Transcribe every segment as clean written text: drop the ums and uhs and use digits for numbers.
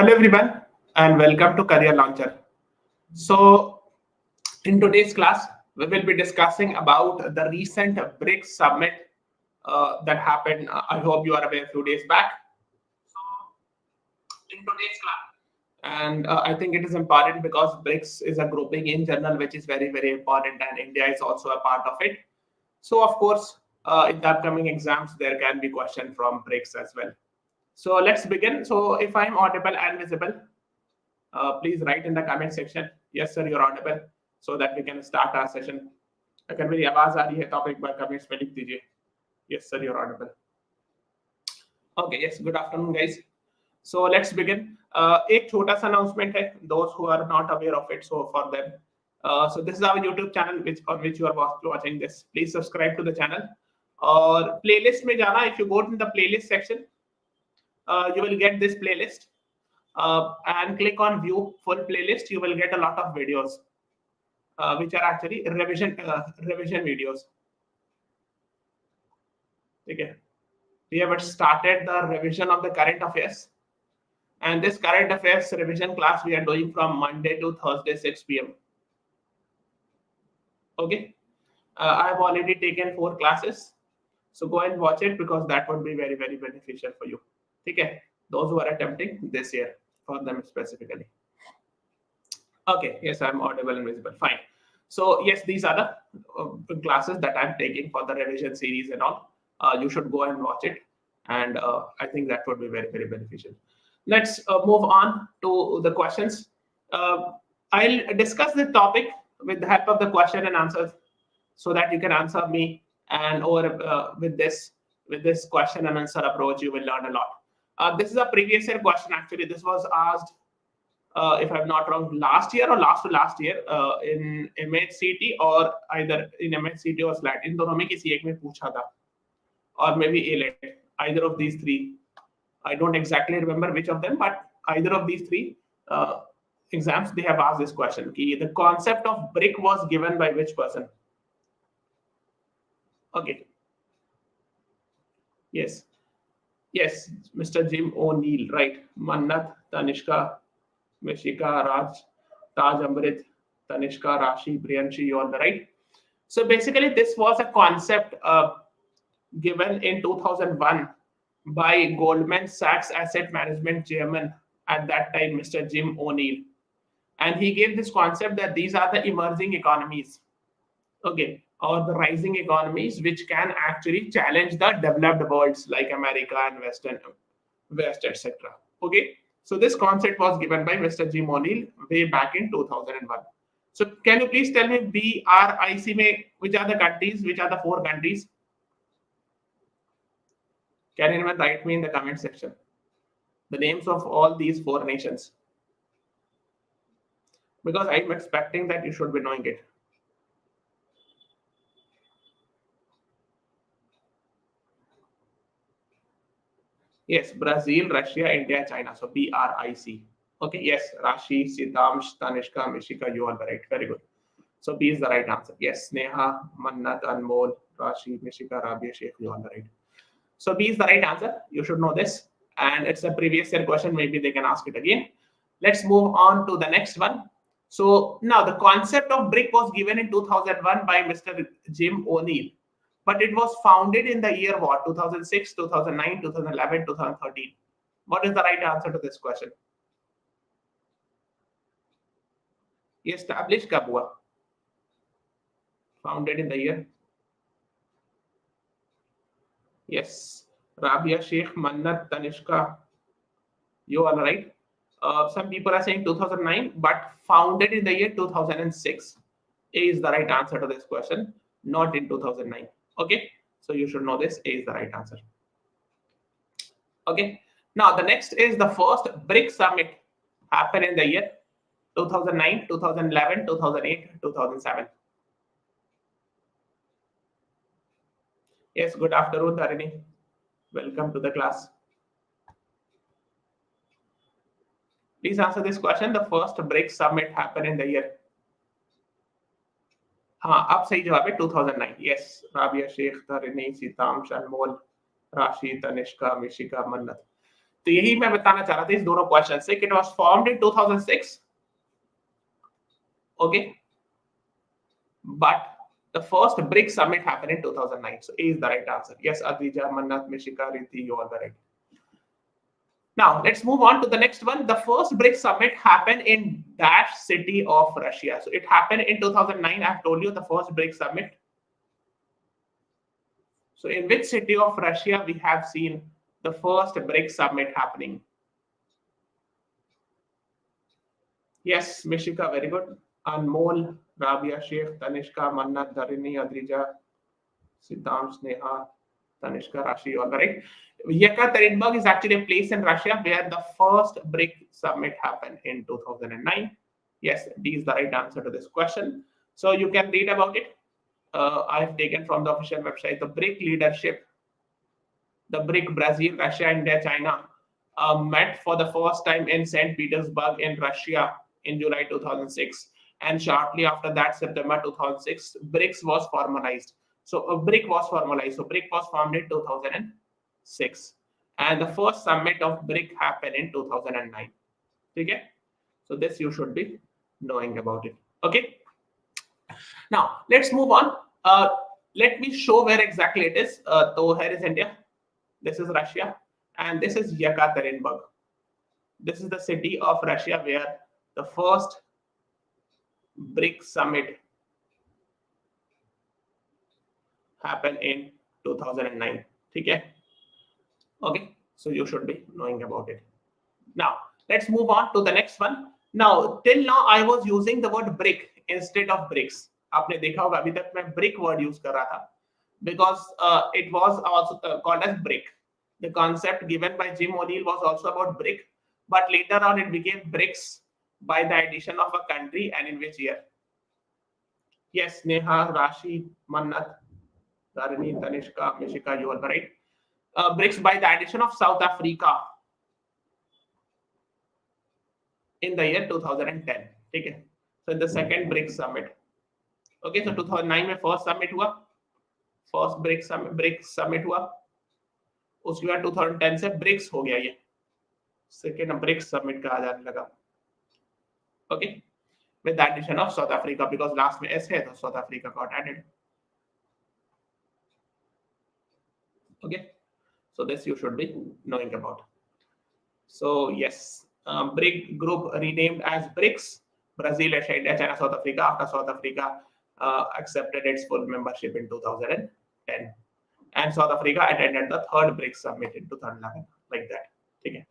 Hello everyone and welcome to Career Launcher. So in today's class, we will be discussing about the recent BRICS Summit that happened. I hope you are aware a few days back. So in today's class, and I think it is important because BRICS is a grouping in general which is very, very important and India is also a part of it. So of course, in the upcoming exams, there can be question from BRICS as well. So let's begin. So if I'm audible and visible, please write in the comment section, yes sir, you're audible, so that we can start our session. अगर मेरी आवाज आ रही है तो आप एक बार comments में लिख दीजिए, yes sir, you're audible. Okay, yes, good afternoon guys. So let's begin. एक छोटा सा announcement है, those who are not aware of it, so for them. So this is our YouTube channel on which you are watching this. Please subscribe to the channel. और playlist में जाना, if you go to the playlist section, you will get this playlist. And click on view full playlist, you will get a lot of videos which are actually revision videos. Okay, we have started the revision of the current affairs, and this current affairs revision class we are doing from Monday to Thursday 6 p.m. Okay, I have already taken 4 classes, so go and watch it because that would be very, very beneficial for you. Okay, those who are attempting this year, for them specifically. Okay, yes, I'm audible and visible. Fine. So yes, these are the classes that I'm taking for the revision series and all. You should go and watch it, and I think that would be very, very beneficial. Let's move on to the questions. I'll discuss the topic with the help of the question and answers, so that you can answer me, and over with this question and answer approach, you will learn a lot. This is a previous year question. Actually, this was asked, if I'm not wrong, last year or last to last year in MHCT, or either in MHCT or CLAT. इन दोनों में किसी एक में पूछा था, or maybe ALET. Either of these three. I don't exactly remember which of them, but either of these three exams they have asked this question. The concept of BRIC was given by which person? Okay. Yes. Yes, Mr. Jim O'Neill, right? Mannat, Tanishka, Mishika, Raj, Taj, Amrit, Tanishka, Rashi, Priyanshi, you all right? So basically, this was a concept given in 2001 by Goldman Sachs Asset Management Chairman at that time, Mr. Jim O'Neill. And he gave this concept that these are the emerging economies, okay, or the rising economies which can actually challenge the developed worlds like America and West, etc. Okay, so this concept was given by Mr. Jim O'Neill way back in 2001. So can you please tell me BRIC mein which are the countries, which are the 4 countries? Can anyone write me in the comment section the names of all these 4 nations? Because I'm expecting that you should be knowing it. Yes, Brazil, Russia, India, China. So BRIC. Okay, yes, Rashi, Siddhamsh, Tanishka, Mishika, you all are right. Very good. So B is the right answer. Yes, Neha, Mannat, Anmol, Rashi, Mishika, Rabia, Sheikh, you all are right. So B is the right answer. You should know this. And it's a previous year question. Maybe they can ask it again. Let's move on to the next one. So now the concept of BRIC was given in 2001 by Mr. Jim O'Neill. But it was founded in the year what? 2006, 2009, 2011, 2013. What is the right answer to this question? ये established कब हुआ? Founded in the year? Yes, Rabia, Sheikh, Mannat, Tanishka, you are right. Some people are saying 2009, but founded in the year 2006. A is the right answer to this question, not in 2009. Okay, so you should know this. A is the right answer. Okay, now the next is the first BRICS Summit happened in the year 2009, 2011, 2008, 2007. Yes, good afternoon, Tarini. Welcome to the class. Please answer this question. The first BRICS Summit happened in the year. हाँ, अब सही जवाब है 2009. Yes, Rabia, Sheikh, Tarini, Sitam, Anmol, Rashi, Tanishka, Mishika, Mannat. तो यही मैं बताना चाह रहा था इस दोनों क्वेश्चन से कि it was formed in 2006, okay, but the first BRICS summit happened in 2009. So A is the right answer. Yes, Adija, Mannat, Mishika, Riti, you are the right. Now let's move on to the next one. The first BRICS summit happened in dash city of Russia. So it happened in 2009. I've told you the first BRICS summit. So in which city of Russia we have seen the first BRICS summit happening? Yes, Mishika, very good. Anmol, Rabia, Sheikh, Tanishka, Mannat, Dharini, Adrija, Siddham, Sneha, Tanishka, Rashi, all right. Yekaterinburg is actually a place in Russia where the first BRIC summit happened in 2009. Yes, D is the right answer to this question. So you can read about it. I have taken from the official website. The BRIC leadership, the BRIC, Brazil, Russia, India, China, met for the first time in St. Petersburg in Russia in July 2006. And shortly after that, September 2006, BRICS was formalized. So a BRIC was formalized. So BRIC was formed in 2006. And the first summit of BRIC happened in 2009. Okay? So this you should be knowing about it. Okay? Now, let's move on. Let me show where exactly it is. So here is India. This is Russia. And this is Yekaterinburg. This is the city of Russia where the first BRICS summit happened in 2009. Okay? Okay, so you should be knowing about it. Now, let's move on to the next one. Now, till now, I was using the word BRIC instead of BRICS. आपने देखा होगा अभी तक मैं BRIC word use कर रहा था because it was also called as BRIC. The concept given by Jim O'Neill was also about BRIC, but later on it became BRICS by the addition of a country, and in which year? Yes, Neha, Rashi, Mannat, Dharini, Tanishka, Mishika, you are right. BRICS by the addition of South Africa in the year 2010. Okay, so in the second BRICS summit. Okay, so 2009 में first summit हुआ, first BRICS summit हुआ, उसके बाद 2010 से BRICS हो गया ये, second BRICS summit कहा जाने लगा. Okay, with the addition of South Africa because last में S है तो South Africa got added. Okay, so this you should be knowing about. So yes, BRIC group renamed as BRICS, Brazil, Russia, India, China, South Africa after South Africa accepted its full membership in 2010. And South Africa attended the third BRICS summit in 2011, like that. Okay.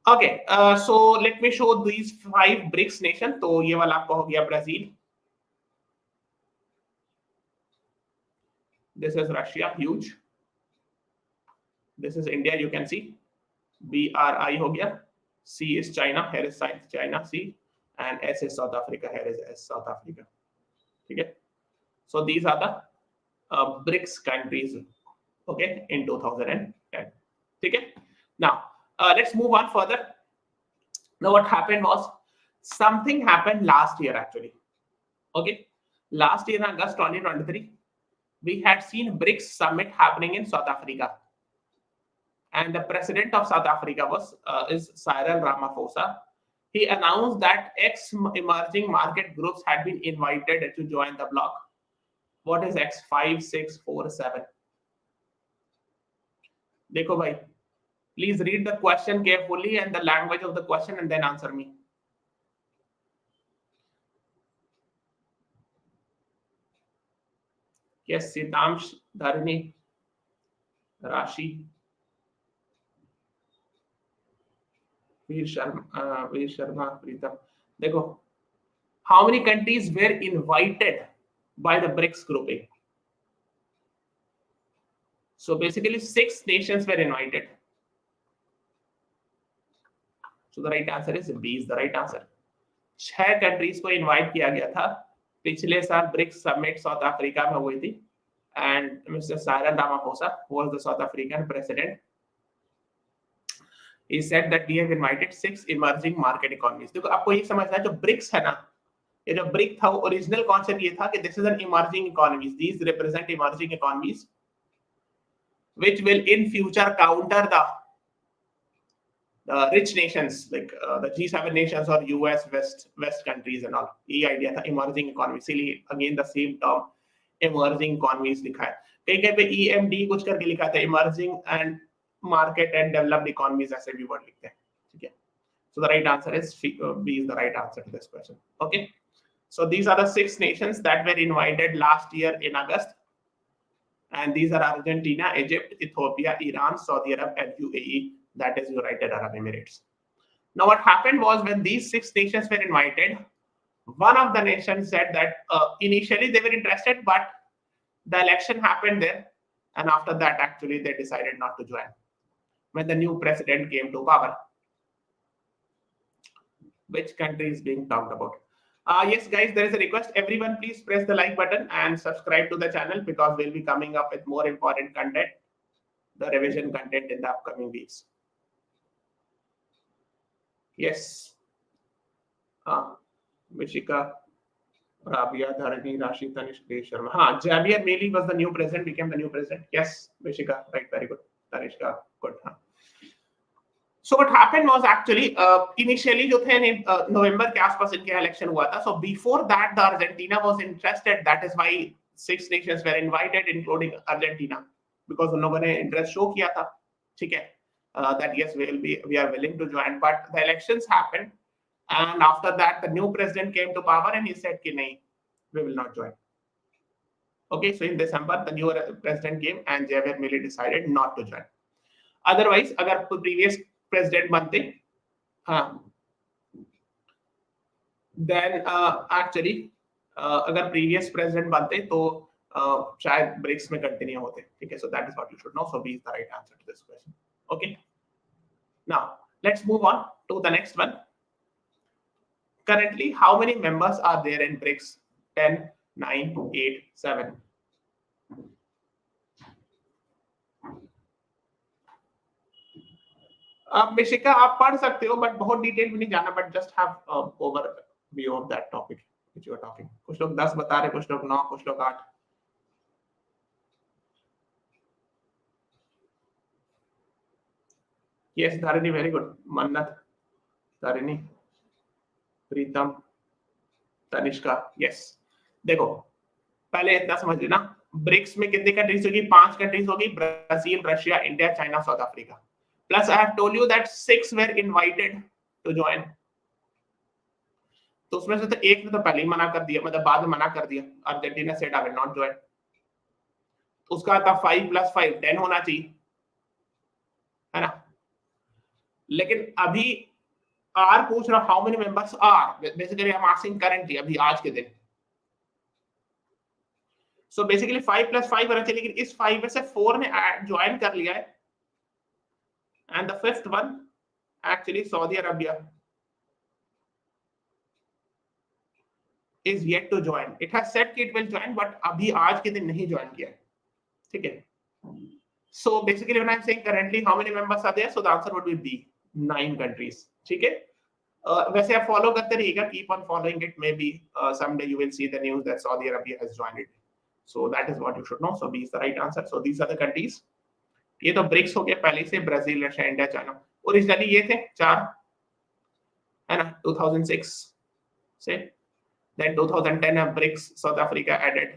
Okay, so let me show these 5 BRICS nations. तो ये वाला आपको हो गया Brazil. This is Russia, huge. This is India, you can see. BRI हो गया. C is China, here is China, C. And S is South Africa, here is S, South Africa. Okay. So these are the BRICS countries, okay, in 2010. Okay. Now, let's move on further. Now, what happened was something happened last year actually. Okay. Last year in August 2023, we had seen BRICS summit happening in South Africa. And the president of South Africa is Cyril Ramaphosa. He announced that X emerging market groups had been invited to join the bloc. What is X? 5, 6, 4, 7. देखो भाई, please read the question carefully and the language of the question and then answer me. Yes, Siddhamsh, Dharini, Rashi, Veer Sharma, Pritam. देखो, how many countries were invited by the BRICS grouping? So basically 6 nations were invited. So the right answer is B is the right answer. 6 countries को invite किया गया था. पिछले साल BRICS summit South Africa में हुई थी. And Mr. Cyril Ramaphosa, who was the South African president, he said that we have invited 6 emerging market economies. देखो आपको ये समझना है जो BRICS है ना, ये जो BRIC था ओरिजिनल कॉन्सेप्ट ये था कि this is an emerging economies. These represent emerging economies which will in future counter the rich nations like the G7 nations or US West countries and all. ये idea था emerging economy, इसीलिए again the same term emerging economies लिखा है. कहीं कहीं पे EMD कुछ करके लिखा था emerging and market and developed economies, ऐसे भी word लिखते हैं. ठीक है. So the right answer is B is the right answer to this question. Okay. So these are the 6 nations that were invited last year in August. And these are Argentina, Egypt, Ethiopia, Iran, Saudi Arab, and UAE. That is United Arab Emirates. Now, what happened was when these 6 nations were invited, one of the nations said that initially they were interested, but the election happened there. And after that, actually, they decided not to join when the new president came to power. Which country is being talked about? Yes, guys, there is a request. Everyone, please press the like button and subscribe to the channel because we'll be coming up with more important content, the revision content in the upcoming weeks. Yes. Vishika, Rabia, Dharani, Rashi, Tanish, Sharma. Javier Mealy was the new president, became the new president. Yes, Vishika, right, very good. Tanishka, good. So what happened was actually initially जो थे November के आसपास इनके election हुआ था. So before that, the Argentina was interested. That is why 6 nations were invited, including Argentina, because उन लोगों ने interest show किया था. ठीक है. That yes, we are willing to join. But the elections happened, and after that, the new president came to power, and he said कि नहीं, we will not join. Okay, so in December, the new president came, and Javier Milei decided not to join. Otherwise, अगर previous president बनते, then actually अगर previous president बनते तो शायद BRICS में continue होते. ठीक है, so that is what you should know. So B is the right answer to this question. Okay. Now let's move on to the next one. Currently, how many members are there in BRICS? 10, 9, 8, 7. Mishika, आप पढ़ सकते हो, but बहुत detail में नहीं जाना, but just have overview of that topic which you are talking. कुछ लोग 10 बता रहे, कुछ लोग 9, कुछ लोग 8. Yes, Dharini, very good. Mannat, Dharini, Pritam, Tanishka, yes. देखो, पहले इतना समझ लेना, ब्रिक्स में कितनी कंट्रीज होगी? 5 कंट्रीज होगी, Brazil, Russia, India, China, south Africa. Plus, I have told you that 6 were invited to join. तो उसमें से तो एक ने तो पहले ही मना कर दिया, मतलब बाद में मना कर दिया. Argentina said I will not join. उसका था 5 + 5 10 होना चाहिए, है ना? लेकिन अभी आर पूछ रहा how many members are. Basically I am asking currently, अभी आज के दिन. सो बेसिकली 5 + 5 होना चाहिए, लेकिन इस 5 में से 4 ने ज्वाइन कर लिया है. And the 5th one, actually Saudi Arabia, is yet to join. It has said it will join, but अभी आज के दिन नहीं join किया. ठीक है. So basically, when I'm saying currently how many members are there, so the answer would be B, 9 countries. ठीक है. वैसे आप follow करते रहिएगा, keep on following it. Maybe someday you will see the news that Saudi Arabia has joined it. So that is what you should know. So B is the right answer. So these are the countries. ये तो BRICS हो गया पहले से, Brazil, Russia, India, China. Originally ये थे 4, है ना, 2006 से. Then 2010 have BRICS, South Africa added,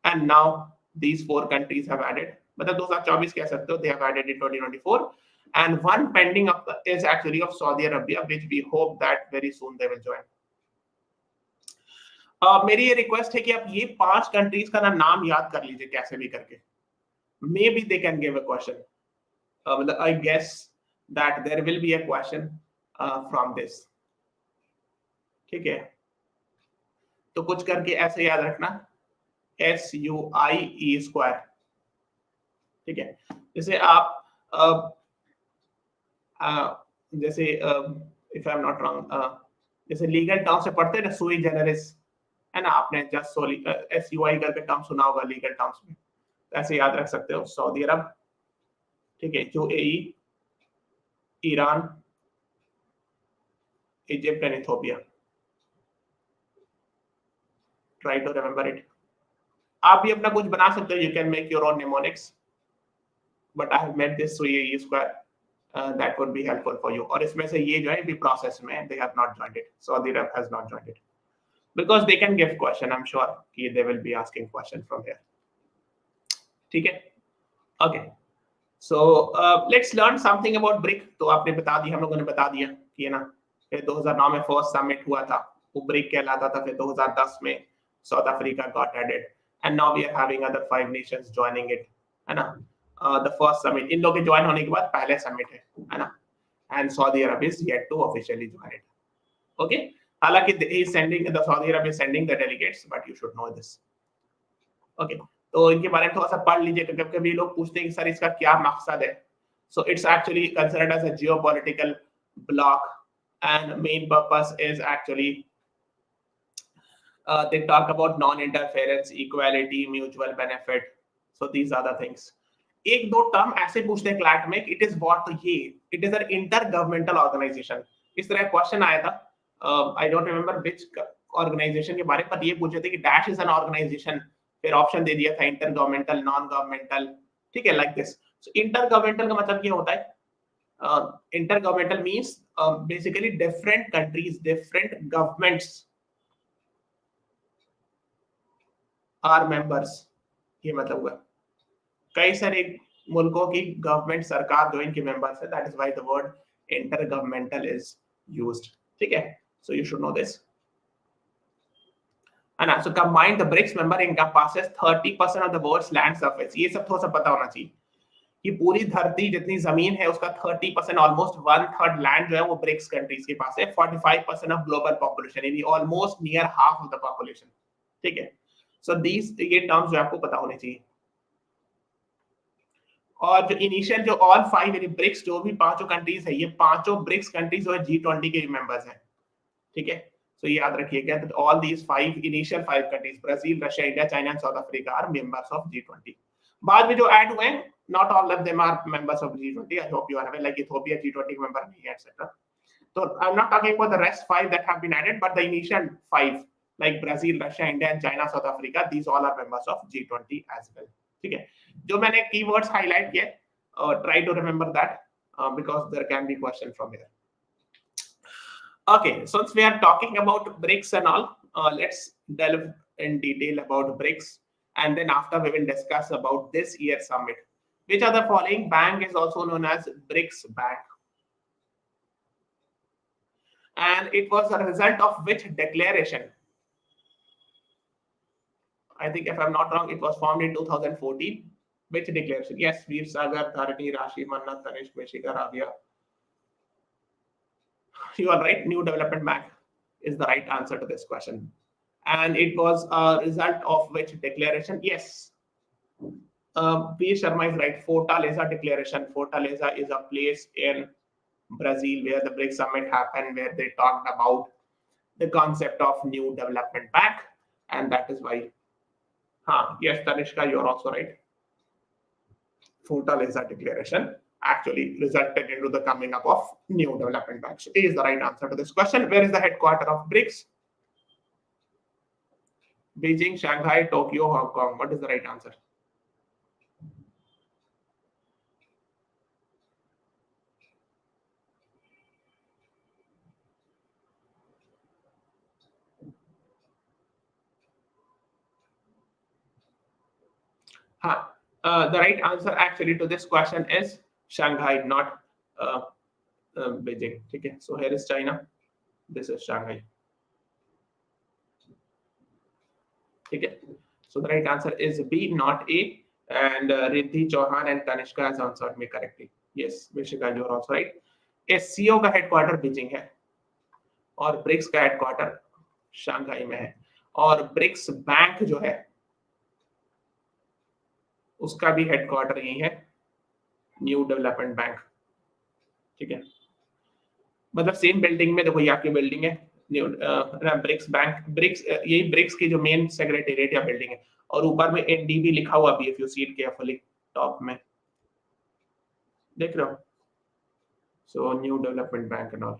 and now these 4 countries have added. मतलब 2024 कह सकते हो, they have added in 2024, and one pending up is actually of Saudi Arabia, which we hope that very soon they will join. मेरी ये request है कि आप ये 5 कंट्रीज का नाम याद कर लीजिए कैसे भी करके. Maybe they can give a question. I guess that there will be a question from this. ठीक है, तो कुछ करके ऐसे याद रखना, SUIE². ठीक है, जैसे आप जैसे if I'm not wrong, जैसे लीगल टर्म से पढ़ते हैं ना, sui generis, है ना, आपने जस्ट SUI करके टर्म सुना होगा लीगल टर्म्स में, ऐसे याद रख सकते हो. सऊदी अरब, ठीक है, UAE, Iran, Egypt and Ethiopia. Try to remember it. आप भी अपना कुछ बना सकते हो. You can make your own mnemonics, but I have made this UAE². that would be helpful for you. और इसमें से ये जो है भी process में they have not joined it. Saudi Arab has not joined it because they can give question. I'm sure कि they will be asking question from here. ठीक है? Okay. So let's learn something about BRIC. तो आपने बता दिया, हम लोगों ने बता दिया कि है ना, फिर 2009 में फर्स्ट समिट हुआ था, वो BRIC कहलाता था. फिर 2010 में south Africa got added, and now we are having other 5 nations joining it, है ना. The first summit, इन लोग के ज्वाइन होने के बाद पहले समिट है ना, and Saudi Arabia is yet to officially join it. Okay, हालांकि the Saudi Arabia is sending the delegates, but you should know this. Okay, तो इनके बारे में थोड़ा सा पढ़ लीजिए. कभी कभी लोग पूछते हैं कि सर इसका क्या मकसद है. So it's actually considered as a geopolitical bloc, and main purpose is actually they talk about non-interference, equality, mutual benefit. So these are the things. एक दो टर्म ऐसे पूछते हैं क्लैट में, इट इज व्हाट, ये it is an intergovernmental organisation. इस तरह question आया था, I don't remember which organisation के बारे में, पर ये पूछे थे कि डैश इज एन ऑर्गेनाइजेशन, फिर ऑप्शन दे दिया था इंटरगवर्नमेंटल, नॉन गवर्नमेंटल. ठीक है, लाइक दिस. सो इंटरगवर्नमेंटल का मतलब क्या होता है? Intergovernmental means basically different countries, different governments are members. ये मतलब हुआ कई सारे मुल्कों की गवर्नमेंट, सरकार जो इनके मेंबर्स है. That is why the word intergovernmental is used. ठीक है, so you should know this. है ना. So combined the BRICS member encompasses 30% of the world's land surface. ये सब थोड़ा सा पता होना चाहिए कि पूरी धरती जितनी जमीन है उसका 30%, ऑलमोस्ट 1/3 लैंड जो है वो ब्रिक्स कंट्रीज के पास है. 45% ऑफ ग्लोबल पॉपुलेशन, यानी almost near half of the population. ठीक है, सो दीस ये टर्म्स जो आपको पता होने चाहिए. और जो इनिशियल जो ऑल 5 यानी ब्रिक्स जो भी पांचों कंट्रीज है, ये पांचों ब्रिक्स कंट्रीज जो है G20 के मेंबर्स हैं. ठीक है, तो याद रखिएगा that all these 5 initial 5 countries, Brazil, Russia, India, China and South Africa are members of G20. बाद में जो ऐड हुए हैं, not all of them are members of G20. I hope you are aware, like Ethiopia G20 के member नहीं है etcetera. So I'm not talking about the rest 5 that have been added, but the initial 5 like Brazil, Russia, India, and China, South Africa, these all are members of G20 as well. ठीक है, जो मैंने keywords highlight किए, try to remember that because there can be question from here. Okay, since we are talking about BRICS and all, let's delve in detail about BRICS, and then after we will discuss about this year's summit. Which of the following bank is also known as BRICS Bank? And it was a result of which declaration? I think if I'm not wrong, it was formed in 2014. Which declaration? Yes, Veer Sagar, Dharani, Rashi, Mannat, Tanishq, Meshika, Rabia. You are right. New Development Bank is the right answer to this question. And it was a result of which declaration? Yes. P. Sharma is right. Fortaleza declaration. Fortaleza is a place in Brazil where the BRICS Summit happened, where they talked about the concept of new development bank, and that is why. Yes, Tanishka, you're also right. Fortaleza declaration actually resulted into the coming up of new development bank. So A is the right answer to this question. Where is the headquarters of BRICS? Beijing, Shanghai, Tokyo, Hong Kong. What is the right answer? The right answer actually to this question is Shanghai, not Beijing. Okay, so here is China. This is Shanghai. Okay, so the right answer is B, not A. And Riddhi Chauhan and Tanishka has answered me correctly. Yes, Vishika, you're also right. SCO का headquarter Beijing है और BRICS का headquarter Shanghai में है. और BRICS bank जो है उसका भी हेडक्वार्टर यही है, न्यू डेवलपमेंट बैंक. ठीक है, मतलब सेम बिल्डिंग में. देखो ये आपकी बिल्डिंग है न्यू ब्रिक्स बैंक. ब्रिक्स यही ब्रिक्स की जो मेन सेक्रेटेरिएट या बिल्डिंग है, और ऊपर में एनडीबी लिखा हुआ भी, if you see it carefully top में देख रहे हो. So new development bank and all.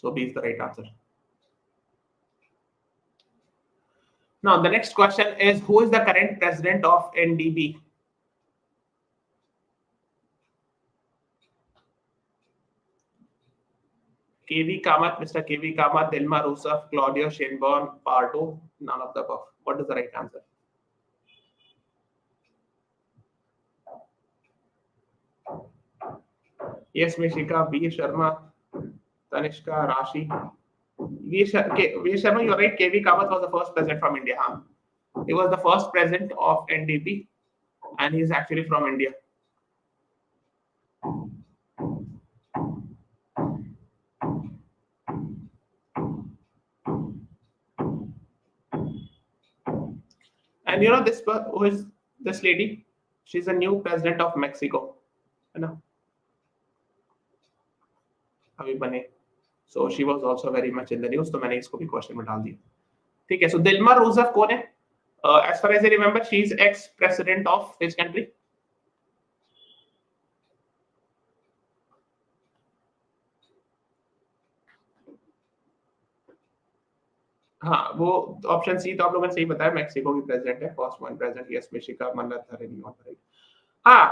So B is the right answer. Now, the next question is, who is the current president of NDB? KV Kamath, Mr. KV Kamath, Dilma Rousseff, Claudio Sheinbaum, Pardo, none of the above. What is the right answer? Yes, Mishika, V. Sharma, Tanishka, Rashi. V. Sharma, you're right. KV Kamath was the first president from India. Huh? He was the first president of NDP, and he's actually from India. And you know this, who is this lady? She's a new president of Mexico. You know, अभी बने. So she was also very much in the news. तो मैंने इसको भी question में डाल दिया. ठीक है. So दिल्मा रूसफ कौन है? As far as I remember, she is ex-president of which country? हाँ, वो ऑप्शन सी तो आप लोगों ने सही बताया, मैक्सिको की प्रेसिडेंट है, first one president. Yes, Mishika Mannat हरेनी ऑन राइट. हाँ,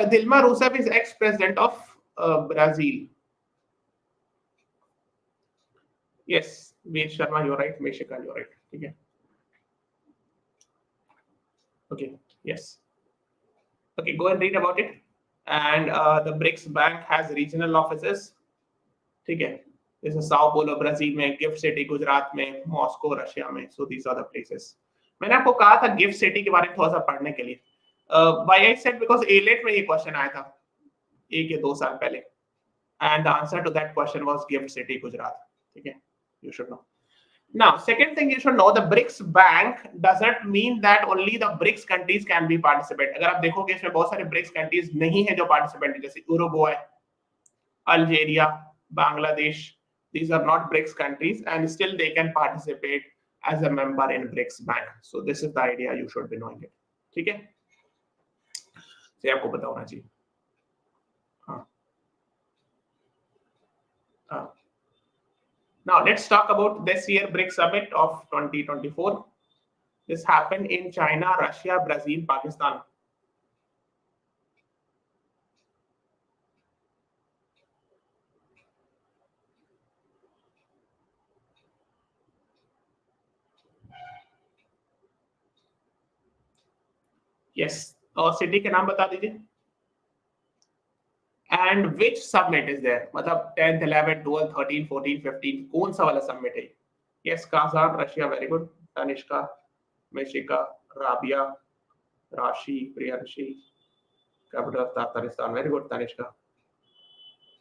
Dilma Rousseff is ex president of Brazil. Yes, Veer Sharma you are right, Mishika you are right. ठीक है. Okay, yes. Okay, go and read about it. And the BRICS Bank has regional offices. ठीक है. जैसे Sao Paulo Brazil में, gift city Gujarat में, Moscow Russia में. So these are the places. मैंने आपको कहा था गिफ्ट सिटी के बारे में थोड़ा सा पढ़ने के लिए. Why I said because ALET में ये क्वेश्चन आया था 1 या 2 साल पहले. And the answer to that question was gift city Gujarat. ठीक है. You should know. Now, second thing you should know, the BRICS Bank doesn't mean that only the BRICS countries can be participate. अगर आप देखोगे इसमें बहुत सारे BRICS countries नहीं है जो participate है, जैसे Uruguay, Algeria, Bangladesh. These are not BRICS countries, and still they can participate as a member in BRICS Bank. So this is the idea. You should be knowing it. ठीक है? ये आपको पता होना चाहिए. हाँ. Now let's talk about this year BRICS Summit of 2024. This happened in China, Russia, Brazil, Pakistan. Yes, और city के नाम बता दीजिए. And which summit is there? मतलब 10th, 11th, 12th, 13th, 14th, 15th कौन सा वाला summit है? Yes, Kazan, Russia, very good. Tanishka, Meshika, Rabia, Rashi, Priyanshi, capital of Tataristan, very good. Tanishka.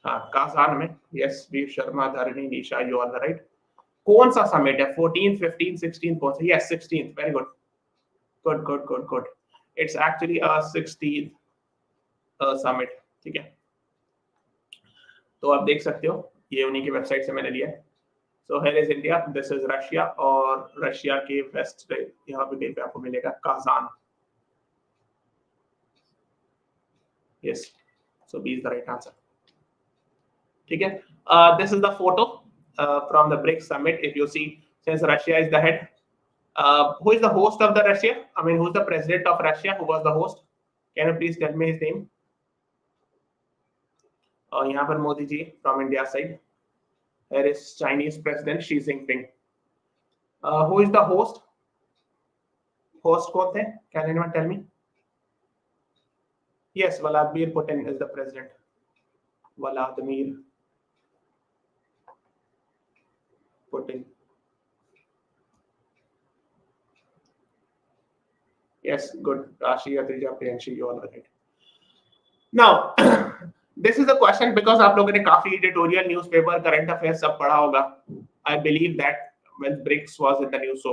हाँ, Kazan में. Yes, Veer Sharma, Dharini, Nisha, you are the right. कौन सा summit है? 14th, 15th, 16th कौन सा? Yes, 16th, very good. Good. It's actually a 16th summit. ठीक है. तो आप देख सकते हो ये उन्हीं की वेबसाइट से मैंने लिया है. So here is India, this is Russia, और रशिया के वेस्ट यहाँ पे कहीं पे आपको मिलेगा Kazan. Yes, so B is the right answer. ठीक है. This is the photo from the BRICS summit. If you see, since Russia is the head, who is the host of the Russia? I mean, who's the president of Russia? Who was the host? Can you please tell me his name? यहाँ पर Modi ji from India side. There is Chinese President Xi Jinping. Who is the host? Host कौन थे? Can anyone tell me? Yes, Vladimir Putin is the president. Vladimir Putin. Yes, good. Rashi, Atrija, Priyanshi, you all are right. Now, this is a question because आप लोगों ने काफी editorial, newspaper, current affairs सब पढ़ा होगा. I believe that when BRICS was in the news, so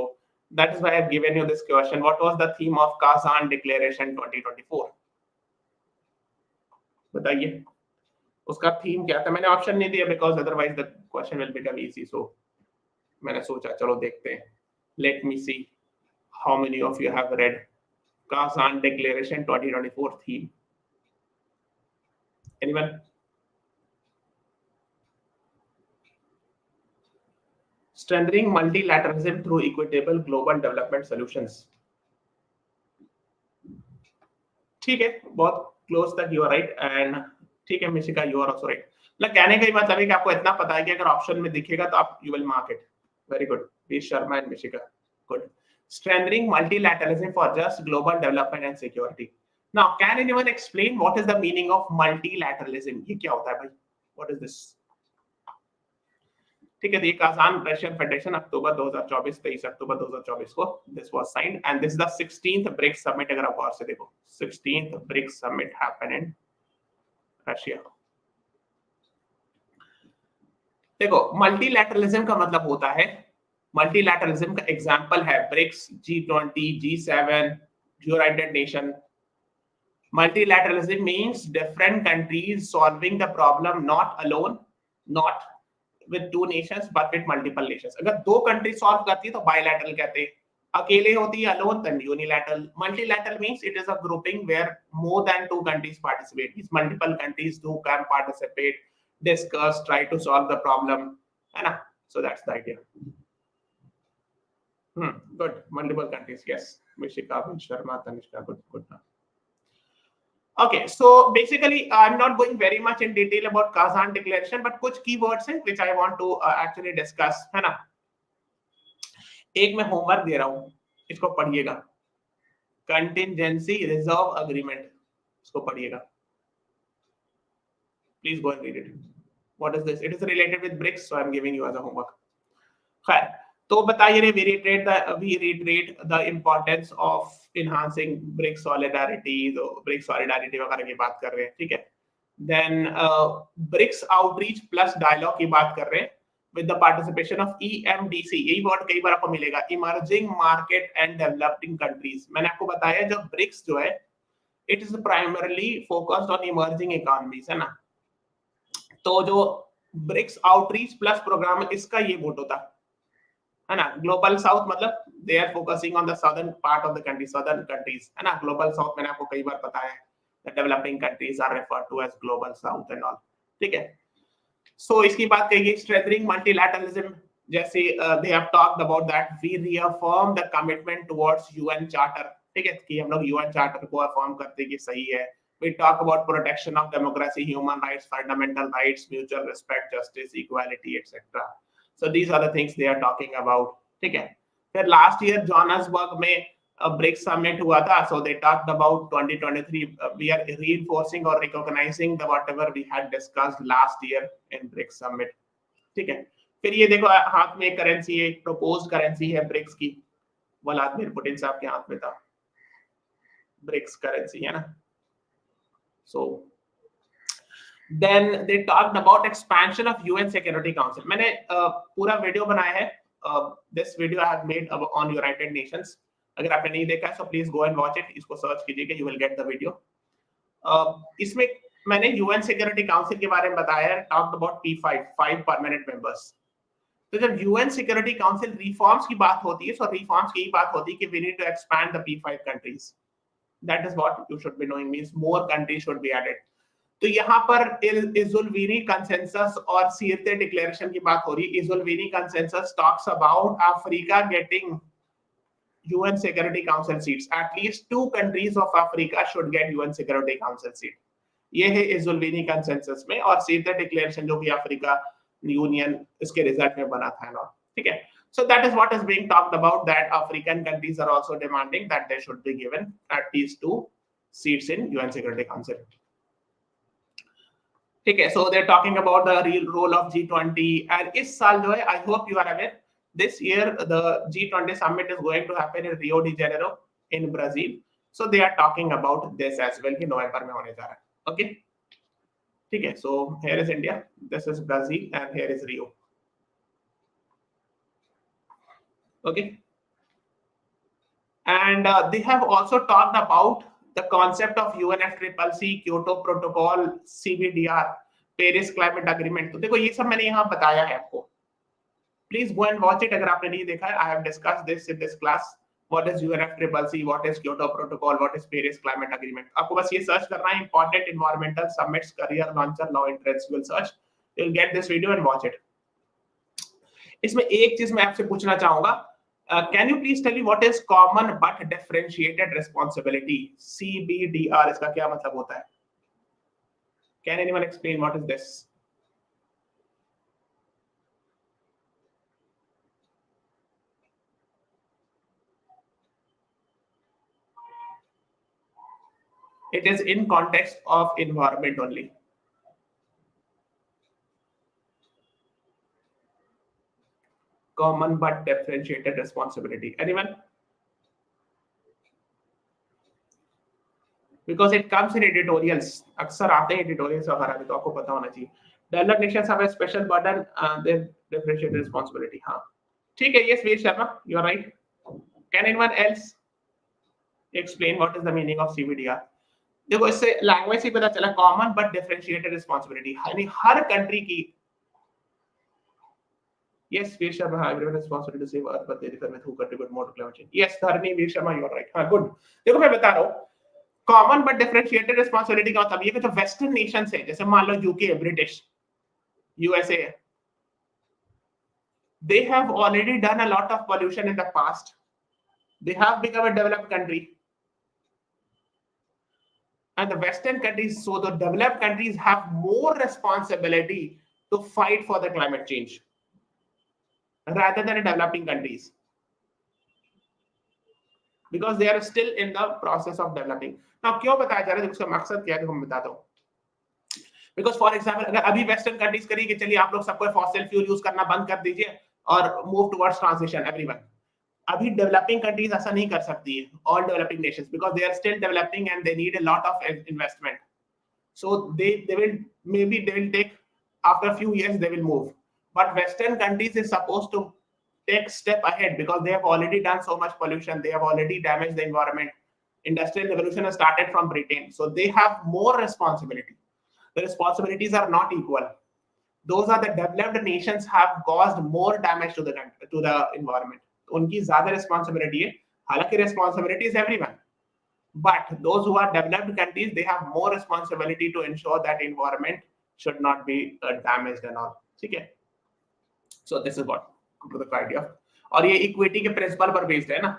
that is why I've given you this question. What was the theme of Kazan Declaration 2024? बताइए, उसका theme क्या था? मैंने ऑप्शन नहीं दिया because otherwise the question will become easy. So मैंने सोचा चलो देखते हैं. Let me see how many of you have read Kazan Declaration 2024 theme. Anyone? strengthening multilateralism through equitable global development solutions. ठीक है, बहुत क्लोज तक यू आर राइट एंड ठीक है Mishika you are also right. मतलब कहने का मतलब है कि आपको इतना पता है कि अगर ऑप्शन में दिखेगा तो आप you will mark it. Very good, please Sharma and Mishika, good. Strengthening multilateralism for just global development and security. Now, can anyone explain what is the meaning of multilateralism? ये क्या होता है भाई? What is this? ठीक है, तो ये काजान रशियन फेडरेशन अक्टूबर 2024 23 October 2024 को this was signed and this is the 16th BRICS summit. अगर आप गौर से देखो 16th BRICS summit happen in Russia. देखो मल्टीलैटरलिज्म का मतलब होता है, मल्टीलैटरलिज्म का एग्जांपल है BRICS, G20, G7, United Nation. Multilateralism means different countries solving the problem not alone, not with two nations but with multiple nations. अगर दो country solve करती है तो बायलैटरल कहते हैं, अकेले होती है alone then unilateral. Multilateral means it is a grouping where more than two countries participate. Means multiple countries who can participate, discuss, try to solve the problem, है ना? So that's the idea. Good. Multiple countries, yes. Mishika, Sharma, Tanishka, good. Okay, so basically I'm not going very much in detail about Kazan declaration, but कुछ keywords हैं which I want to actually discuss, है ना? एक मैं homework दे रहा हूँ, इसको पढ़िएगा। Contingency Reserve Agreement, इसको पढ़िएगा। Please go and read it. What is this? It is related with BRICS, so I'm giving you as a homework. खैर, तो बताइए we reiterate the importance of enhancing BRICS solidarity, तो BRICS solidarity वगैरह की बात कर रहे हैं, ठीक है? Then BRICS outreach plus dialogue की बात कर रहे हैं with the participation of EMDC, यही वर्ड कई बार आपको मिलेगा, Emerging Market and Developing Countries। मैंने आपको बताया जो BRICS जो है it is primarily focused on emerging economies, है ना? तो जो BRICS outreach plus प्रोग्राम इसका ये वोट होता है ना। ग्लोबल साउथ मतलब they are focusing on the southern part of the country, southern countries, है ना। ग्लोबल साउथ मैंने आपको कई बार बताया है, the developing countries are referred to as global south and all, ठीक है। सो इसकी बात करिए स्ट्रेंथनिंग मल्टीलैटरलिज्म, जैसे they have talked about that we reaffirm the commitment towards UN charter, ठीक है, कि हम लोग यूएन चार्टर को अफर्म करते हैं कि सही है। We talk about protection of democracy, human rights, fundamental rights, mutual respect, justice, equality, etc. So these are the things they are talking about, ठीक है। फिर last year जोहान्सबर्ग में BRICS summit हुआ था, so they talked about 2023 we are reinforcing or recognizing the whatever we had discussed last year in BRICS summit, ठीक है। फिर ये देखो हाथ में एक करेंसी है, एक प्रपोज्ड करेंसी है BRICS की, व्लादिमीर पुतिन साहब के हाथ में था BRICS करेंसी, है ना। So then they talked about expansion of UN Security Council. मैंने पूरा वीडियो बनाया है, this video I have made on United Nations. अगर आपने नहीं देखा है so please go and watch it, इसको सर्च कीजिएगा, you will get the video. इसमें मैंने UN Security Council के बारे में बताया है, talked about P5, 5 permanent members. तो जब UN Security Council reforms की बात होती है, so reforms की बात होती है कि we need to expand the P5 countries. That is what you should be knowing, means more countries should be added. तो यहाँ पर इजुलवीनी कंसेंसस और सीरते डिक्लेरेशन की बात हो रही है। Ezulwini consensus talks about Africa getting UN Security Council seats. At least 2 countries of Africa should get UN Security Council seat. ये है इजुलवीनी कंसेंसस में, और सीरते डिक्लेरेशन जो कि अफ्रीका यूनियन इसके रिजल्ट में बना था ना, ठीक है। So that is what is being talked about, that African countries are also demanding that they should be given at least 2 seats in UN Security Council. ठीक है, so they're talking about the real role of G20, and इस साल जो है, I hope you are aware, this year the G20 summit is going to happen in Rio de Janeiro in Brazil. So they are talking about this as well कि नवंबर में होने जा रहा है, okay? ठीक है, so here is India, this is Brazil, and here is Rio. Okay, and they have also talked about the concept of UNFCCC, Kyoto Protocol, CBDR, Paris Climate Agreement. तो देखो ये सब मैंने यहाँ बताया है आपको, please go and watch it अगर आपने नहीं देखा है। I have discussed this in this class, what is UNFCCC, what is Kyoto Protocol, what is Paris Climate Agreement. आपको बस ये सर्च करना है, important environmental summits career launcher law entrance, you will search, you will get this video and watch it. इसमें एक चीज मैं आपसे पूछना चाहूंगा, can you please tell me what is common but differentiated responsibility, CBDR, इसका क्या मतलब होता है? Can anyone explain what is this? It is in context of environment only. Common but differentiated responsibility. Anyone? Because it comes in editorials. अक्सर आते हैं editorials वगैरह में, तो आपको पता होना चाहिए. Developed nations have a special burden, their differentiated responsibility. हाँ, ठीक है. Yes, Veer Sharma, you are right. Can anyone else explain what is the meaning of CBDR? देखो, इससे लैंग्वेज से पता चला, कॉमन बट डिफरेंशिएटेड रिस्पॉन्सिबिलिटी, यानी हर कंट्री की. Yes, Veer Sharma, everyone is responsible to save Earth, but they differ with who contribute more to climate change. Yes, Dharani, Veer Sharma, you are right. हाँ, good. देखो मैं बता रहा हूँ, common but differentiated responsibility का मतलब ये कि जो वेस्टर्न नेशन है, जैसे मान लो UK, British, USA, they have already done a lot of pollution in the past. They have become a developed country. And the Western countries, so the developed countries have more responsibility to fight for the climate change rather than the developing countries, because they are still in the process of developing. Now, क्यों बताया जा रहा है? उसका मकसद क्या है, मैं बताता हूँ. Because for example, अगर अभी वेस्टर्न कंट्रीज करिए कि चलिए आप लोग सबको फॉसिल फ्यूल यूज करना बंद कर दीजिए और मूव टुवर्ड्स ट्रांजिशन एवरीवन, अभी डेवलपिंग कंट्रीज ऐसा नहीं कर सकती है, all developing nations, because they are still developing and they need a lot of investment. So they will, maybe they will take, after a few years they will move, but Western countries is supposed to take step ahead because they have already done so much pollution, they have already damaged the environment. Industrial revolution has started from Britain, so they have more responsibility. The responsibilities are not equal. Those are the developed nations have caused more damage to the environment. उनकी ज्यादा responsibility है, हालांकि responsibility is everyone. But those who are developed countries, they have more responsibility to ensure that environment should not be damaged and all. ठीक है? So this is what the idea. और ये equity के principle पर based है ना?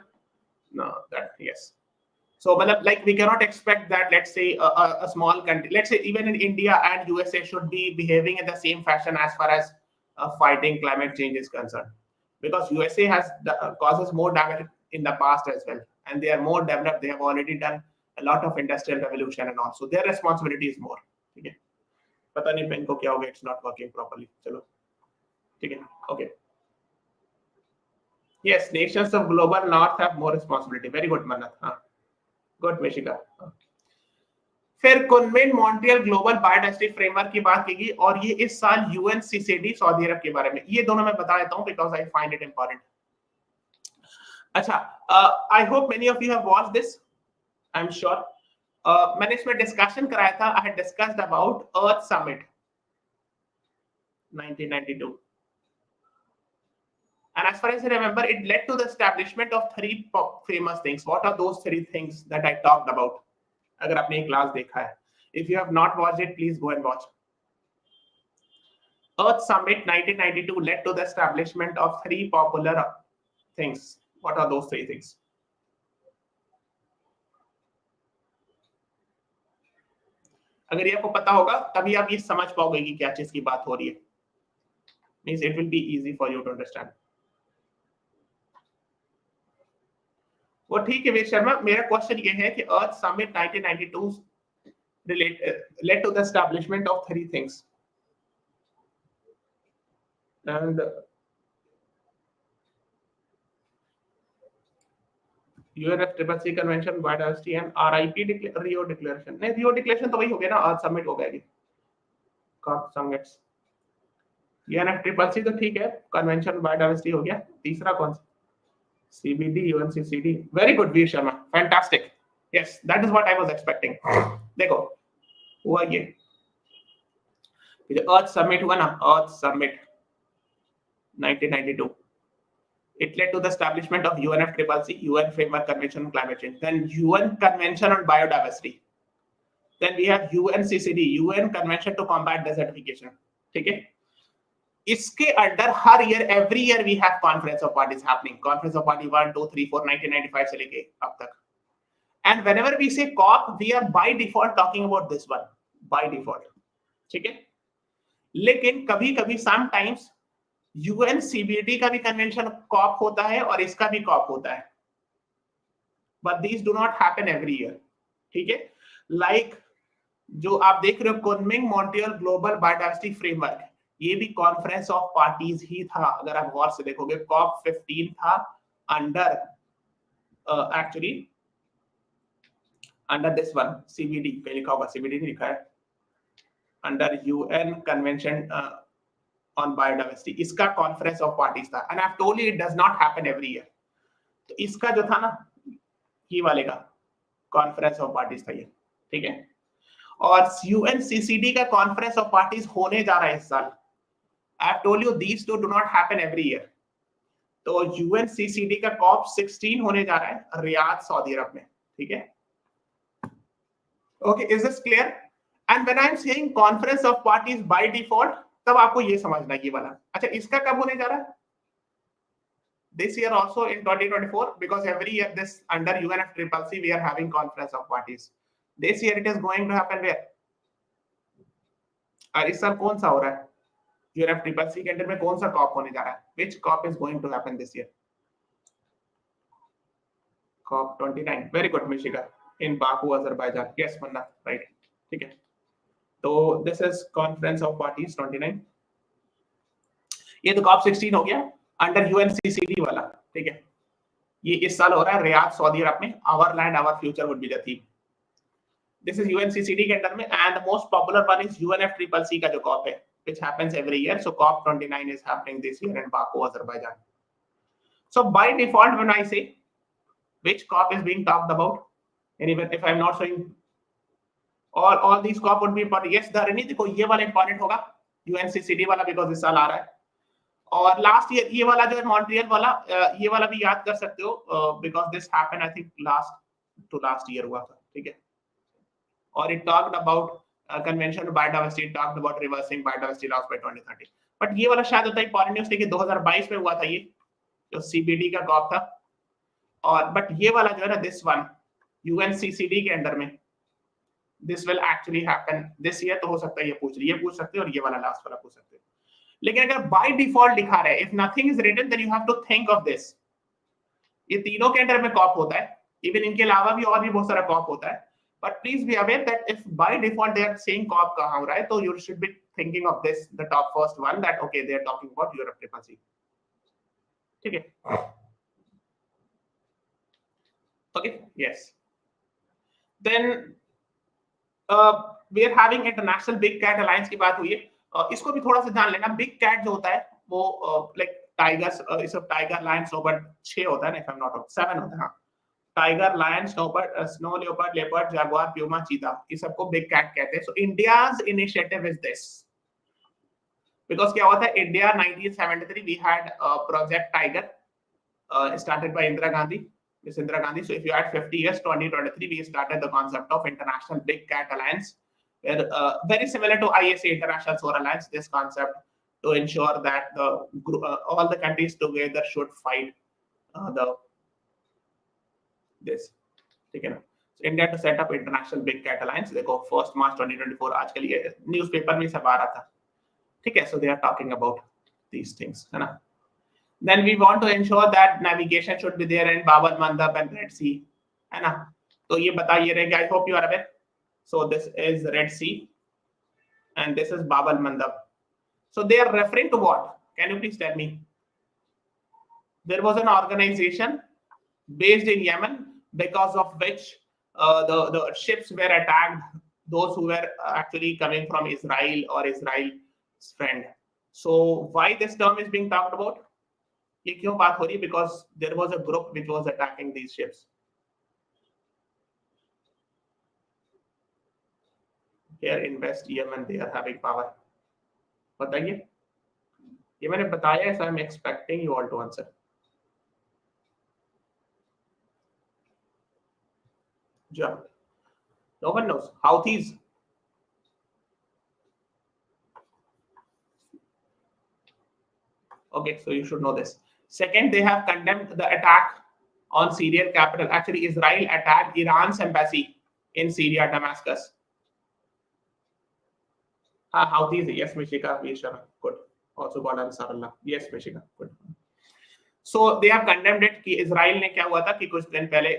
No, that yes. So like we cannot expect that, let's say a small country, let's say even in India and USA, should be behaving in the same fashion as far as fighting climate change is concerned, because USA has causes more damage in the past as well, and they are more developed. They have already done a lot of industrial revolution and all, so their responsibility is more. ठीक है? पता नहीं pen को क्या हो गया, it's not working properly. चलो, ठीक है? Okay. Yes, nations of global north have more responsibility. Very good, Manat. हाँ. Good, Mishika. फिर कुनमिन मॉन्ट्रियल ग्लोबल बायोडाइवर्सिटी फ्रेमवर्क की बात की गई, और ये इस साल यूएनसीसीडी सऊदी अरब के बारे में. ये दोनों मैं बता देता हूं because I find it important. अच्छा, I hope many of you have watched this, I am sure. मैंने इसमें डिस्कशन कराया था. I had discussed about earth summit 1992. And as far as I remember, it led to the establishment of 3 famous things. What are those 3 things that I talked about? अगर आपने ये class देखा है, if you have not watched it, please go and watch. Earth Summit 1992 led to the establishment of 3 popular things. What are those 3 things? अगर ये आपको पता होगा तभी आप ये समझ पाओगे कि क्या चीज की बात हो रही है. Means it will be easy for you to understand. वो ठीक है वीर शर्मा, मेरा क्वेश्चन ये है कि अर्थ summit 1992 led to the establishment of 3 things, and UNFCCC convention, biodiversity and RIP Rio declaration. नहीं, Rio declaration तो वही हो गया ना, अर्थ समिट हो गया ये. कॉप समिट्स, UNFCCC तो ठीक है, कन्वेंशन बायोडाइवर्सिटी हो गया. तीसरा कौन सा? CBD, UNCCD. Very good, Veer Sharma. Fantastic. Yes, that is what I was expecting. देखो, हुआ ये अर्थ समिट हुआ ना, अर्थ summit 1992. It led to the establishment of UNFCCC, UN Framework Convention on Climate Change. Then UN Convention on Biodiversity. Then we have UNCCD, UN Convention to Combat Desertification. ठीक है? इसके under हर year every year we have conference of parties happening, conference of party 1 2 3 4 1995 से लेके अब तक. And whenever we say COP we are by default talking about this one by default. ठीक है, लेकिन कभी कभी सम टाइम्स यूएनसीबीडी का भी कन्वेंशन कॉप होता है और इसका भी कॉप होता है, but these do not happen every year. ठीक है, लाइक जो आप देख रहे हो Kunming Montreal global biodiversity framework, ये भी कॉन्फ्रेंस ऑफ पार्टीज ही था. अगर आप गौर से देखोगे कॉप 15 था under actually under this one CBD पे लिखा होगा, सीबीडी नहीं लिखा है, under UN convention on biodiversity. इसका कॉन्फ्रेंस ऑफ पार्टीज था and I have told you it does not happen every year. तो इसका जो था ना ये वाले का कॉन्फ्रेंस ऑफ पार्टीज था ये. ठीक है, और यूएनसीसीडी का कॉन्फ्रेंस ऑफ पार्टीज होने जा रहा है इस साल. I have told you these two do not happen every year. तो यूएनसीसीडी का कॉप 16 होने जा रहा है रियाद सऊदी अरब में. ठीक है, okay, is this clear? And when I am saying conference of parties by default, तब आपको ये समझना ये वाला. अच्छा, इसका कब होने जा रहा है? This year also in 2024, because every year this under UNFCCC we are having conference of parties. This year it is going to happen where? और इस साल कौन सा हो रहा है? UNFCCC के अंडर में कौन सा कॉप होने जा रहा है? Which COP is going to happen this year? COP 29. Very good, Mishika. In Baku, Azerbaijan. Yes, Manna, right? ठीक है. तो this is conference of parties 29. ये तो COP 16 हो गया अंडर यूएनसीसीडी वाला. ठीक है, ये इस साल हो रहा है रियाद सऊदी अरब में. Our land our future would be the theme. This is UNCCD के अंडर में and the most popular one is UNFCCC का जो कॉप है which happens every year. So COP 29 is happening this year in Baku, Azerbaijan. So by default when I say which COP is being talked about, anyway if I'm not showing all these COP would be important. Yes, धरनी देखो ये वाला important होगा UNCCD वाला because इस साल आ रहा है. और लास्ट ईयर ये वाला जो है मॉन्ट्रियल वाला, ये वाला भी याद कर सकते हो because this happened I think last year हुआ था. ठीक है, और it talked about convention on biodiversity, talked about reversing biodiversity loss by 2030. But ये वाला शायद होता है इंपॉर्टेंट न्यूज़ कि 2022 में हुआ था ये जो सीबीडी का कॉप था. और बट ये वाला जो है ना दिस वन यूएनसीसीडी के अंडर में this will actually happen this year. तो हो सकता है ये पूछ सकते हो और ये वाला लास्ट वाला पूछ सकते हो. लेकिन अगर बाय डिफॉल्ट लिखा रहा है if nothing is written then you have to think of this. ये तीनों के अंडर में कॉप होता है, इवन इनके अलावा भी और भी बहुत सारा कॉप होता है. But please be aware that if by default they are saying COP कहां हो रहा है, तो you should be thinking of this the top first one that okay they are talking about UNFCCC. ठीक है, okay, yes. Then we are having international big cat alliance की बात हुई है. इसको भी थोड़ा सा जान लेना. बिग कैट जो होता है वो लाइक टाइगर्स, इस सब टाइगर, लायन, स्नोबर्ड 6 होता है ना, इफ आई एम नॉट 7 होता है. हाँ, tiger, lion, snowbird, snow leopard, leopard, jaguar, puma, cheetah, ये सबको बिग कैट कहते हैं. So India's initiative is this because क्या हुआ था India 1973 we had project tiger started by Indira Gandhi, Miss Indira Gandhi. So if you add 50 years, 2023, we started the concept of International Big Cat Alliance, where very similar to ISA, International Solar Alliance, this concept to ensure that the all the countries together should fight this. ठीक है ना? So India to set up International Big Cat Alliance. देखो 1 March 2024 आज के लिए newspaper में सब आ रहा था. ठीक है, so they are talking about these things, है ना? Then we want to ensure that navigation should be there in Bab al-Mandab and Red Sea, है ना? तो ये बता ये रहेगा. I hope you are aware. So this is Red Sea and this is Bab al-Mandab. So they are referring to what? Can you please tell me? There was an organization based in Yemen because of which the ships were attacked, those who were actually coming from Israel or Israel's friend. So why this term is being talked about? ये क्यों बात हो रही है? Because there was a group which was attacking these ships. Here in West Yemen they are having power. बताइए, ये मैंने बताया है. So I'm expecting you all to answer. Yeah. No one knows. Houthis. Okay, so you should know this. Second, they have condemned the attack on Syrian capital. Actually, Israel attacked Iran's embassy in Syria, Damascus. Houthis, yes, Mishika, good. Also got Ansarullah. Yes, Mishika, good. So they have condemned it कि Israel ने क्या हुआ था कि कुछ दिन पहले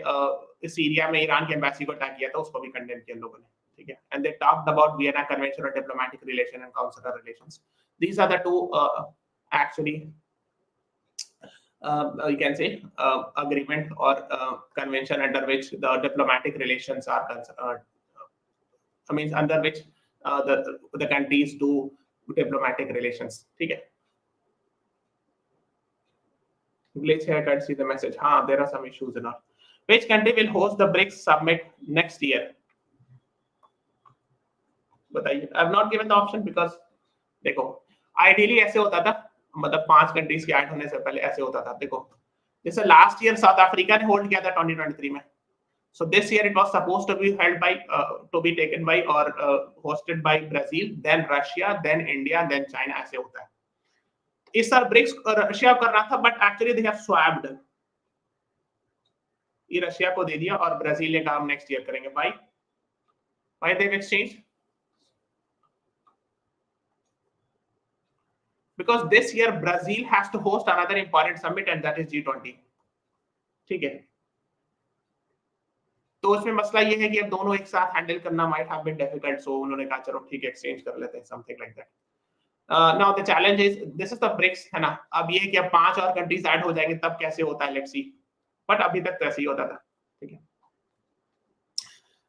Syria में ईरान के एम्बेसी को अटैक किया था, उसको भी कंडेम किया लोगों ने, ठीक है. And they talked about Vienna Convention on diplomatic relation and consular relations. These are the two actually you can say agreement or convention under which the diplomatic relations are under which the countries do diplomatic relations, ठीक है. Glitch here, can't see the message. There are some issues and all. Which country will host the BRICS Summit next year? बताइए. I have not given the option because देखो ideally ऐसे होता था, मतलब 5 countries के add होने से पहले ऐसे होता था. देखो जैसे लास्ट ईयर साउथ अफ्रीका ने होल्ड किया था 2023 में. So this year it was supposed to be held by to be taken by or hosted by Brazil, then Russia, then India, then China. ऐसे होता है. इस साल ब्रिक्स रशिया करना था, but actually they have swapped. ये Russia को दे दिया और ब्राजील ने कहा हम नेक्स्ट ईयर करेंगे. Why they have exchange? Because this year Brazil has to host another important summit and that is G20. ठीक है. तो उसमें मसला ये है कि अब दोनों एक साथ हैंडल करना माइट हैव बीन डिफिकल्ट. सो उन्होंने कहा चलो ठीक है एक्सचेंज कर लेते हैं, something like that. Now the challenge is this is the BRICS, है ना. अब ये कि अब 5 और कंट्रीज ऐड हो जाएंगे तब कैसे होता है, लेट्स सी. बट अभी तक तो ऐसे ही होता था, ठीक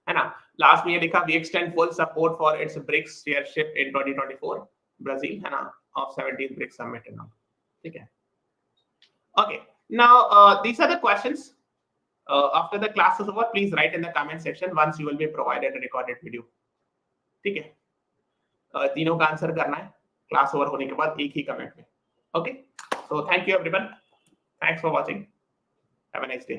है ना. लास्ट में ये लिखा we extend full support for its BRICS chairship in 2024 Brazil, है ना, of 17th BRICS Summit and all, ठीक है. Okay, now these are the questions. After the class is over, please write in the comment section once you will be provided a recorded video, ठीक है. तीनों का answer करना है class over होने के बाद एक ही कमेंट में. Okay, so thank you everyone, thanks for watching, have a nice day.